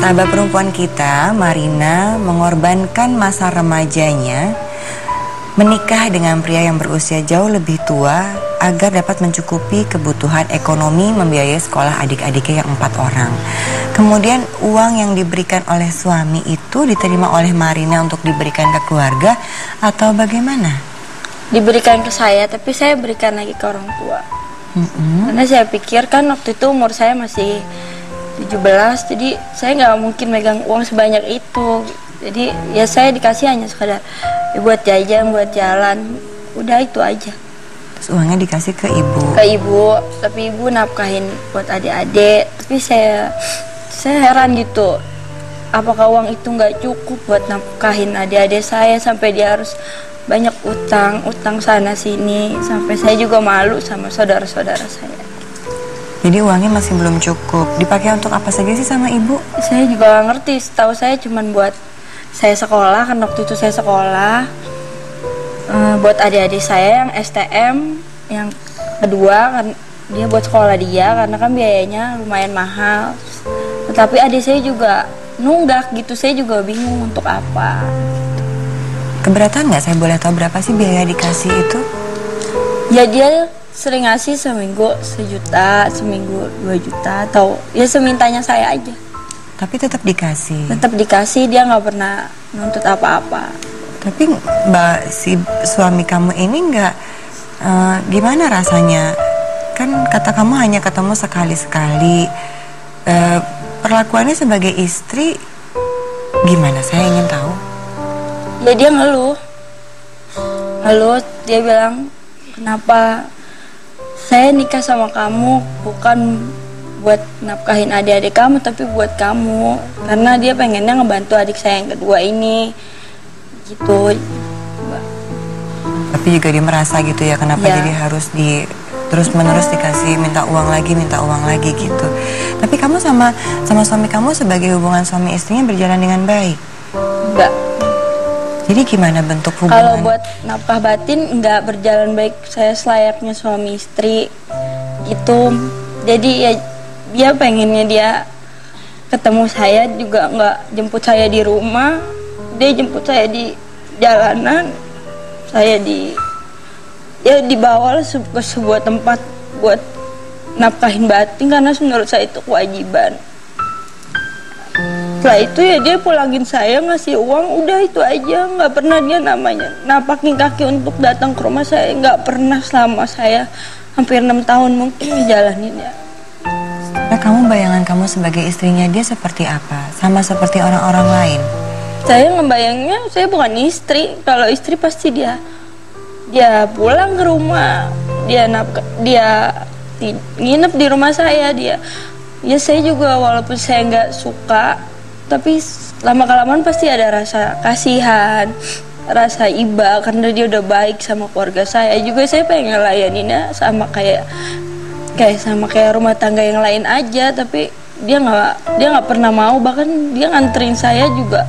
Sahabat perempuan kita, Marina, mengorbankan masa remajanya menikah dengan pria yang berusia jauh lebih tua agar dapat mencukupi kebutuhan ekonomi membiayai sekolah adik-adiknya yang 4 orang. Kemudian uang yang diberikan oleh suami itu diterima oleh Marina untuk diberikan ke keluarga atau bagaimana? Diberikan ke saya, tapi saya berikan lagi ke orang tua. Karena saya pikir kan waktu itu umur saya masih 17, jadi saya nggak mungkin megang uang sebanyak itu. Jadi ya saya dikasih hanya sekadar ya buat jajan, buat jalan, udah itu aja. Terus uangnya dikasih ke ibu? Ke ibu, tapi ibu nafkahin buat adik-adik. Tapi saya heran gitu, apakah uang itu nggak cukup buat nafkahin adik-adik saya sampai dia harus banyak utang sana sini, sampai saya juga malu sama saudara-saudara saya. Jadi uangnya masih belum cukup. Dipakai untuk apa saja sih sama ibu? Saya juga gak ngerti, setahu saya cuman buat saya sekolah, kan waktu itu saya sekolah. Buat adik-adik saya yang STM, yang kedua kan dia buat sekolah dia, karena kan biayanya lumayan mahal. Tetapi adik saya juga nunggak gitu, saya juga bingung untuk apa. Keberatan nggak saya boleh tahu berapa sih biaya dikasih itu? Ya dia sering ngasih seminggu 1 juta, seminggu 2 juta, atau ya semintanya saya aja. Tapi tetap dikasih? Tetap dikasih, dia nggak pernah nuntut apa-apa. Tapi si suami kamu ini nggak, gimana rasanya? Kan kata kamu hanya ketemu sekali-sekali. Perlakuannya sebagai istri gimana? Saya ingin tahu. Ya dia ngeluh, dia bilang, kenapa saya nikah sama kamu bukan buat nafkahin adik-adik kamu, tapi buat kamu, karena dia pengennya ngebantu adik saya yang kedua ini gitu. Tapi juga dia merasa gitu ya, kenapa jadi harus terus-menerus dikasih minta uang lagi gitu. Tapi kamu sama suami kamu sebagai hubungan suami istrinya berjalan dengan baik? Enggak. Jadi gimana bentuk hubungan? Kalau buat nafkah batin nggak berjalan baik, saya selayaknya suami istri gitu. Jadi ya dia pengennya dia ketemu saya juga nggak jemput saya di rumah, dia jemput saya di jalanan, saya dibawa ke sebuah tempat buat nafkahin batin karena menurut saya itu kewajiban. Setelah itu ya dia pulangin saya, ngasih uang, udah itu aja. Nggak pernah dia namanya napakin kaki untuk datang ke rumah saya, nggak pernah selama saya hampir 6 tahun mungkin ngejalanin ya. Nah, kamu bayangan kamu sebagai istrinya dia seperti apa? Sama seperti orang-orang lain? Saya ngebayangnya saya bukan istri. Kalau istri pasti dia pulang ke rumah, dia nginep di rumah saya, ya saya juga walaupun saya nggak suka, tapi lama-kelamaan pasti ada rasa kasihan, rasa iba karena dia udah baik sama keluarga saya. Juga saya pengen ngelayaninnya sama kayak rumah tangga yang lain aja, tapi dia nggak pernah mau. Bahkan dia nganterin saya juga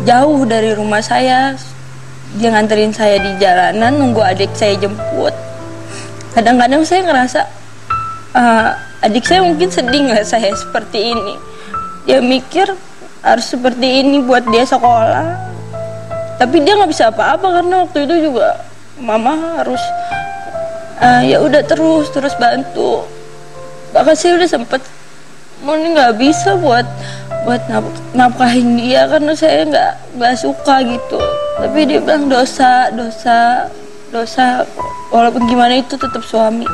jauh dari rumah saya. Dia nganterin saya di jalanan, nunggu adik saya jemput. Kadang-kadang saya ngerasa adik saya mungkin sedih nggak saya seperti ini. Dia mikir harus seperti ini buat dia sekolah, tapi dia nggak bisa apa-apa karena waktu itu juga mama harus ya udah terus bantu. Bahkan saya udah sempet nggak bisa buat nafkahin dia karena saya nggak suka gitu. Tapi dia bilang dosa, walaupun gimana itu tetap suami.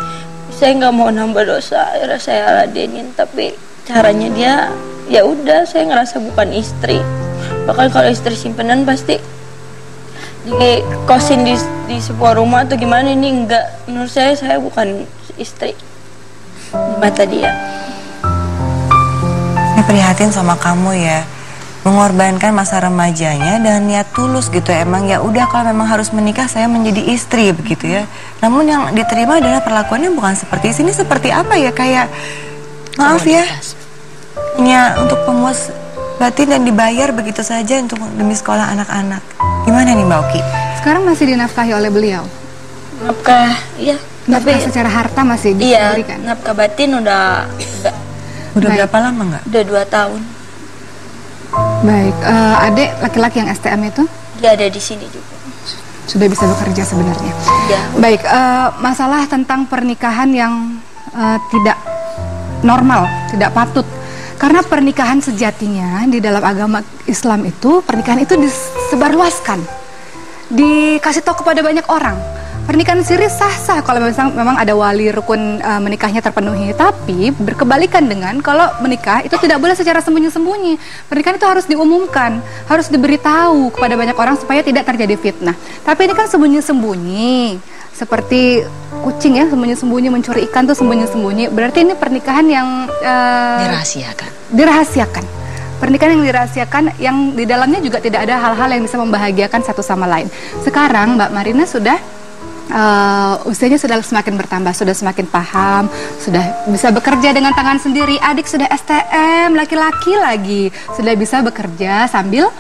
Saya nggak mau nambah dosa, akhirnya saya ladenin. Tapi caranya dia ya udah, saya ngerasa bukan istri. Bahkan kalau istri simpenan pasti dikosin di sebuah rumah atau gimana. Ini enggak, menurut saya bukan istri di mata dia. Saya prihatin sama kamu ya, mengorbankan masa remajanya dan niat tulus gitu. Emang ya udah, kalau memang harus menikah saya menjadi istri begitu ya. Namun yang diterima adalah perlakuannya bukan seperti sini. Seperti apa ya, kayak maaf ya, hanya untuk pemuas batin dan dibayar begitu saja untuk demi sekolah anak-anak. Gimana nih Mbak Oki? Sekarang masih dinafkahi oleh beliau? Nafkah, iya. Nafkah secara harta masih diberikan? Iya, nafkah batin udah berapa lama nggak? Udah 2 tahun. Baik, adik laki-laki yang STM itu Dia ada di sini juga. sudah bisa bekerja sebenarnya. Ya. Baik, masalah tentang pernikahan yang tidak normal, tidak patut. Karena pernikahan sejatinya di dalam agama Islam itu, pernikahan itu disebarluaskan, dikasih tahu kepada banyak orang. Pernikahan siri sah-sah kalau memang ada wali rukun menikahnya terpenuhi. Tapi berkebalikan dengan kalau menikah itu tidak boleh secara sembunyi-sembunyi. Pernikahan itu harus diumumkan, harus diberitahu kepada banyak orang supaya tidak terjadi fitnah. Tapi ini kan sembunyi-sembunyi, seperti kucing ya, sembunyi-sembunyi mencuri ikan tuh sembunyi-sembunyi. Berarti ini pernikahan yang dirahasiakan. Pernikahan yang dirahasiakan, yang di dalamnya juga tidak ada hal-hal yang bisa membahagiakan satu sama lain. Sekarang Mbak Marina sudah usianya sudah semakin bertambah, sudah semakin paham, sudah bisa bekerja dengan tangan sendiri. Adik sudah STM, laki-laki lagi, sudah bisa bekerja sambil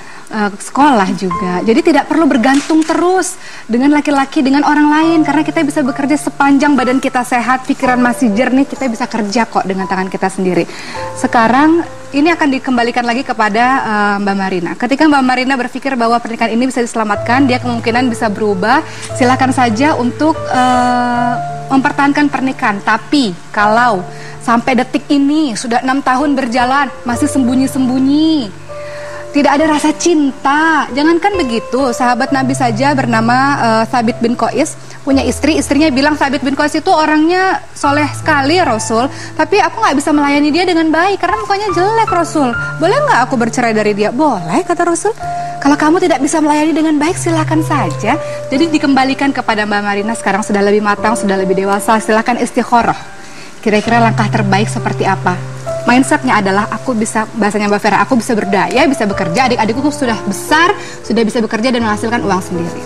sekolah juga. Jadi tidak perlu bergantung terus dengan laki-laki, dengan orang lain, karena kita bisa bekerja sepanjang badan kita sehat, pikiran masih jernih, kita bisa kerja kok dengan tangan kita sendiri. Sekarang ini akan dikembalikan lagi kepada Mbak Marina. Ketika Mbak Marina berpikir bahwa pernikahan ini bisa diselamatkan, dia kemungkinan bisa berubah, silakan saja untuk mempertahankan pernikahan. Tapi kalau sampai detik ini sudah 6 tahun berjalan masih sembunyi-sembunyi, tidak ada rasa cinta, jangankan begitu, sahabat Nabi saja bernama Thabit bin Qais punya istri, istrinya bilang Thabit bin Qais itu orangnya soleh sekali ya Rasul, tapi aku nggak bisa melayani dia dengan baik karena mukanya jelek Rasul. Boleh nggak aku bercerai dari dia? Boleh, kata Rasul. Kalau kamu tidak bisa melayani dengan baik, silakan saja. Jadi dikembalikan kepada Mbak Marina, sekarang sudah lebih matang, sudah lebih dewasa, silakan istikharah. Kira-kira langkah terbaik seperti apa? Mindsetnya adalah aku bisa, bahasanya Mbak Vera, aku bisa berdaya, bisa bekerja, adik-adikku sudah besar, sudah bisa bekerja dan menghasilkan uang sendiri.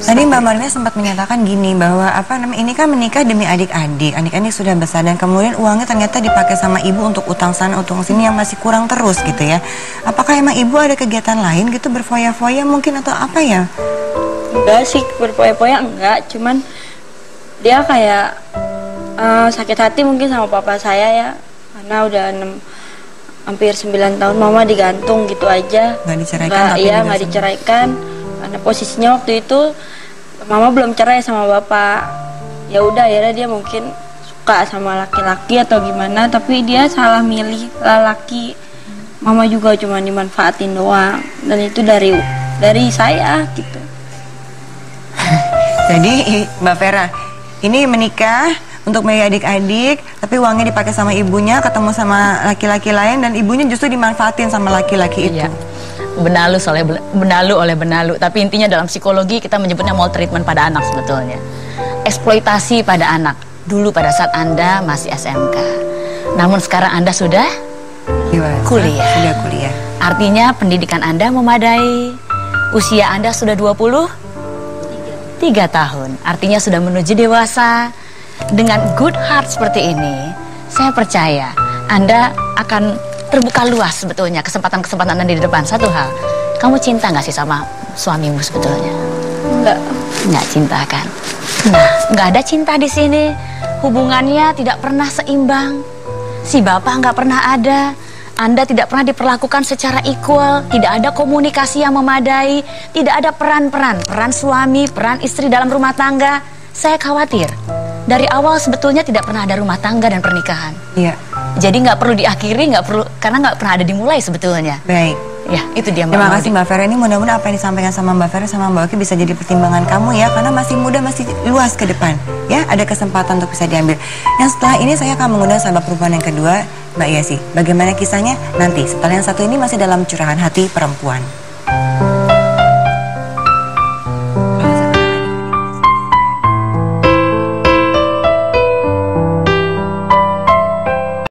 Tadi Mbak Marina sempat menyatakan gini bahwa ini kan menikah demi adik-adik, adik-adik sudah besar dan kemudian uangnya ternyata dipakai sama ibu untuk utang sana utang sini yang masih kurang terus gitu ya. Apakah emang ibu ada kegiatan lain gitu berfoya-foya mungkin atau apa ya? Enggak sih, berfoya-foya enggak, cuman dia kayak sakit hati mungkin sama papa saya ya, karena udah hampir 9 tahun mama digantung gitu aja. Nggak diceraikan? Iya, nggak diceraikan. Karena posisinya waktu itu mama belum cerai sama bapak. Ya udah, akhirnya dia mungkin suka sama laki-laki atau gimana, tapi dia salah milih laki. Mama juga cuma dimanfaatin doang, dan itu dari saya gitu. Jadi Mbak Vera ini menikah untuk memilih adik-adik, tapi uangnya dipakai sama ibunya, ketemu sama laki-laki lain, dan ibunya justru dimanfaatin sama laki-laki itu. Iya. Benalu oleh benalu. Tapi intinya dalam psikologi kita menyebutnya maltreatment pada anak sebetulnya. Eksploitasi pada anak. Dulu pada saat Anda masih SMK. Namun sekarang Anda sudah kuliah. Sudah kuliah. Artinya pendidikan Anda memadai. Usia Anda sudah 23 tahun. Artinya sudah menuju dewasa. Dengan good heart seperti ini, saya percaya Anda akan terbuka luas sebetulnya kesempatan-kesempatan Anda di depan. Satu hal, kamu cinta nggak sih sama suamimu sebetulnya? Nggak cinta kan? Nah, nggak ada cinta di sini. Hubungannya tidak pernah seimbang. Si bapak nggak pernah ada. Anda tidak pernah diperlakukan secara equal. Tidak ada komunikasi yang memadai. Tidak ada peran suami, peran istri dalam rumah tangga. Saya khawatir. Dari awal sebetulnya tidak pernah ada rumah tangga dan pernikahan. Iya. Jadi nggak perlu diakhiri, karena nggak pernah ada dimulai sebetulnya. Baik. Ya, itu dia Mbak. Terima kasih Mbak Vera. Ini mudah-mudahan apa yang disampaikan sama Mbak Vera sama Mbak Oki bisa jadi pertimbangan kamu ya, karena masih muda, masih luas ke depan. Ya, ada kesempatan untuk bisa diambil. Yang setelah ini saya akan mengundang sahabat perempuan yang kedua, Mbak Yasi. Bagaimana kisahnya? Nanti setelah yang satu ini masih dalam curahan hati perempuan.